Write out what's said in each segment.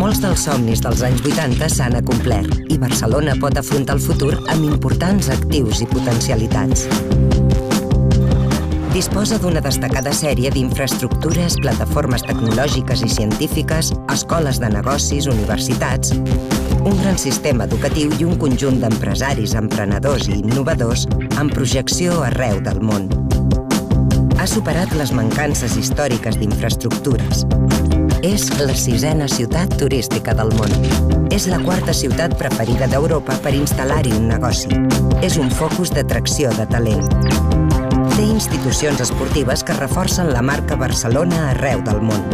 Molts dels somnis dels anys 80 s'han acomplert i Barcelona pot afrontar el futur amb importants actius i potencialitats. Disposa d'una destacada sèrie d'infraestructures, plataformes tecnològiques i científiques, escoles de negocis, universitats, un gran sistema educatiu i un conjunt d'empresaris, emprenedors i innovadors amb projecció arreu del món. Ha superat les mancances històriques d'infraestructures. És la 6ª ciutat turística del món. És la 4ª ciutat preferida d'Europa per instal·lar-hi un negoci. És un focus d'atracció de talent. Té institucions esportives que reforcen la marca Barcelona arreu del món.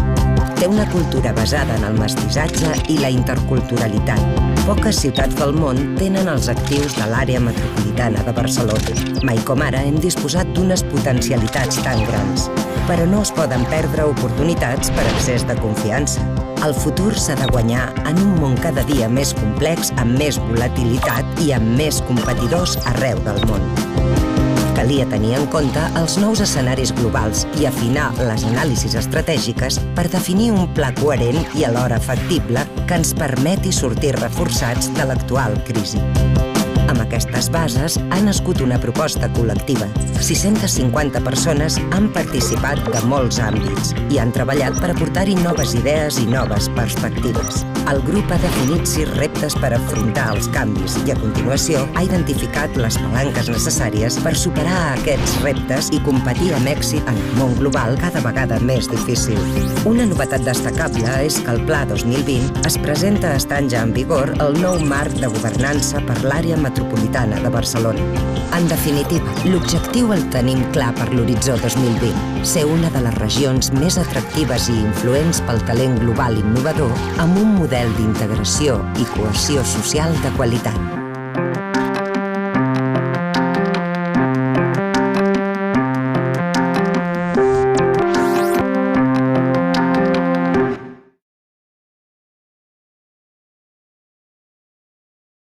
Té una cultura basada en el mestissatge i la interculturalitat. Poques ciutats del món tenen els actius de l'àrea metropolitana de Barcelona. Mai com ara hem disposat d'unes potencialitats tan grans. Però no es poden perdre oportunitats per excés de confiança. El futur s'ha de guanyar en un món cada dia més complex, amb més volatilitat i amb més competidors arreu del món. Calia tenir en compte els nous escenaris globals i afinar les anàlisis estratègiques per definir un pla coherent i alhora factible que ens permeti sortir reforçats de l'actual crisi. Amb aquestes bases ha nascut una proposta col·lectiva. 650 persones han participat de molts àmbits i han treballat per aportar-hi noves idees i noves perspectives. El grup ha definit 6 reptes per afrontar els canvis i, a continuació, ha identificat les palanques necessàries per superar aquests reptes i competir amb èxit en un món global cada vegada més difícil. Una novetat destacable és que el Pla 2020 es presenta estant ja en vigor el nou marc de governança per l'àrea metropolitana de Barcelona. En definitiva, l'objectiu el tenim clar per l'horitzó 2020, ser una de les regions més atractives i influents pel talent global innovador amb un model d'integració i cohesió social de qualitat.